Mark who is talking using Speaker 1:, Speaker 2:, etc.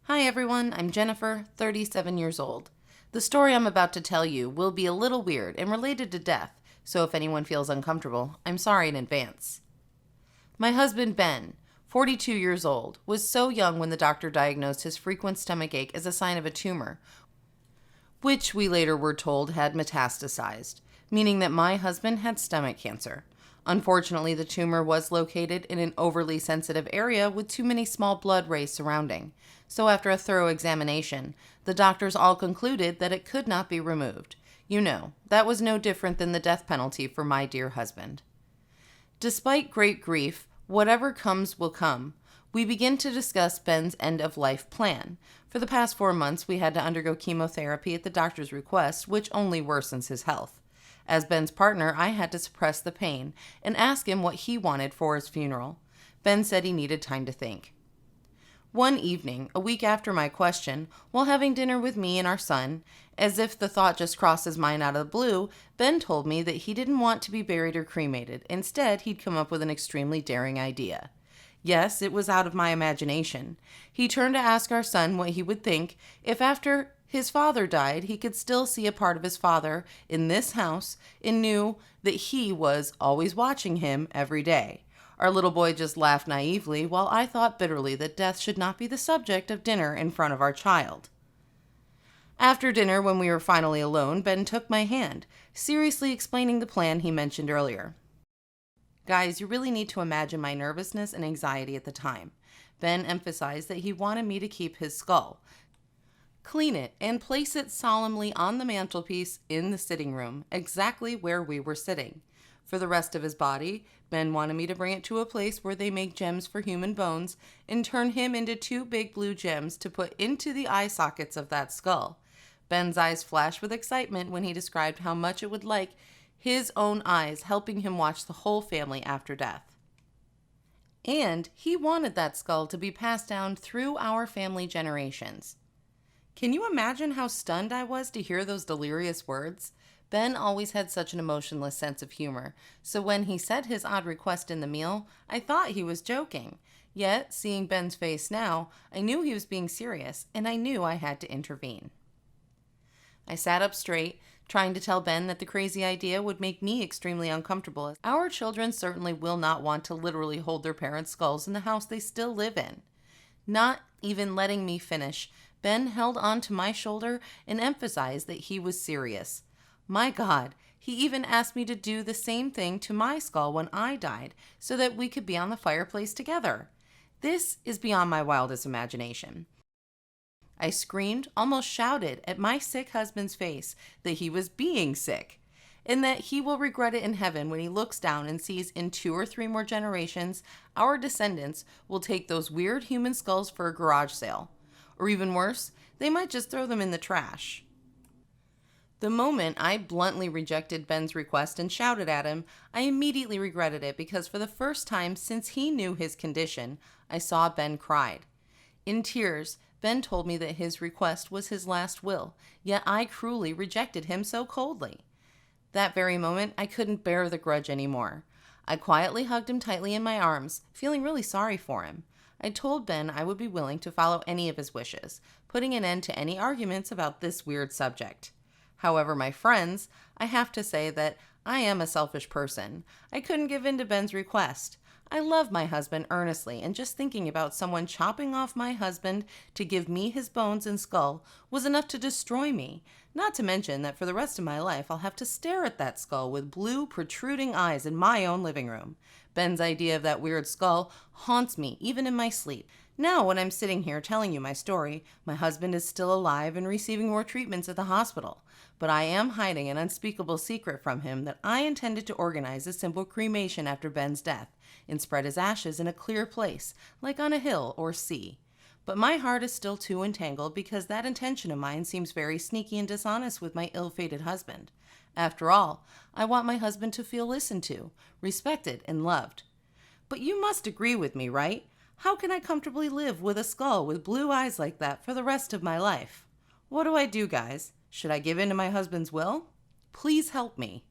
Speaker 1: Hi everyone, I'm Jennifer, 37 years old. The story I'm about to tell you will be a little weird and related to death, so if anyone feels uncomfortable, I'm sorry in advance. My husband Ben, 42 years old, was so young when the doctor diagnosed his frequent stomach ache as a sign of a tumor, which we later were told had metastasized, meaning that my husband had stomach cancer. Unfortunately, the tumor was located in an overly sensitive area with too many small blood rays surrounding. So after a thorough examination, the doctors all concluded that it could not be removed. You know, that was no different than the death penalty for my dear husband. Despite great grief, whatever comes will come. We begin to discuss Ben's end-of-life plan. For the past 4 months, we had to undergo chemotherapy at the doctor's request, which only worsens his health. As Ben's partner, I had to suppress the pain and ask him what he wanted for his funeral. Ben said he needed time to think. One evening, a week after my question, while having dinner with me and our son, as if the thought just crossed his mind out of the blue, Ben told me that he didn't want to be buried or cremated. Instead, he'd come up with an extremely daring idea. Yes, it was out of my imagination. He turned to ask our son what he would think if after his father died, he could still see a part of his father in this house and knew that he was always watching him every day. Our little boy just laughed naively while I thought bitterly that death should not be the subject of dinner in front of our child. After dinner, when we were finally alone, Ben took my hand, seriously explaining the plan he mentioned earlier. Guys, you really need to imagine my nervousness and anxiety at the time. Ben emphasized that he wanted me to keep his skull, clean it, and place it solemnly on the mantelpiece in the sitting room, exactly where we were sitting. For the rest of his body, Ben wanted me to bring it to a place where they make gems for human bones and turn him into 2 big blue gems to put into the eye sockets of that skull. Ben's eyes flashed with excitement when he described how much it would like his own eyes helping him watch the whole family after death. And he wanted that skull to be passed down through our family generations. Can you imagine how stunned I was to hear those delirious words? Ben always had such an emotionless sense of humor, so when he said his odd request in the meal, I thought he was joking. Yet, seeing Ben's face now, I knew he was being serious, and I knew I had to intervene. I sat up straight, trying to tell Ben that the crazy idea would make me extremely uncomfortable. Our children certainly will not want to literally hold their parents' skulls in the house they still live in. Not even letting me finish, Ben held onto my shoulder and emphasized that he was serious. My God, he even asked me to do the same thing to my skull when I died so that we could be on the fireplace together. This is beyond my wildest imagination. I screamed, almost shouted at my sick husband's face that he was being sick, and that he will regret it in heaven when he looks down and sees in 2 or 3 more generations, our descendants will take those weird human skulls for a garage sale. Or even worse, they might just throw them in the trash. The moment I bluntly rejected Ben's request and shouted at him, I immediately regretted it because for the first time since he knew his condition, I saw Ben cried. In tears, Ben told me that his request was his last will, yet I cruelly rejected him so coldly. That very moment, I couldn't bear the grudge anymore. I quietly hugged him tightly in my arms, feeling really sorry for him. I told Ben I would be willing to follow any of his wishes, putting an end to any arguments about this weird subject. However, my friends, I have to say that I am a selfish person. I couldn't give in to Ben's request. I love my husband earnestly, and just thinking about someone chopping off my husband to give me his bones and skull was enough to destroy me. Not to mention that for the rest of my life, I'll have to stare at that skull with blue, protruding eyes in my own living room. Ben's idea of that weird skull haunts me, even in my sleep. Now, when I'm sitting here telling you my story, my husband is still alive and receiving more treatments at the hospital. But I am hiding an unspeakable secret from him that I intended to organize a simple cremation after Ben's death and spread his ashes in a clear place, like on a hill or sea. But my heart is still too entangled because that intention of mine seems very sneaky and dishonest with my ill-fated husband. After all, I want my husband to feel listened to, respected, and loved. But you must agree with me, right? How can I comfortably live with a skull with blue eyes like that for the rest of my life? What do I do, guys? Should I give in to my husband's will? Please help me.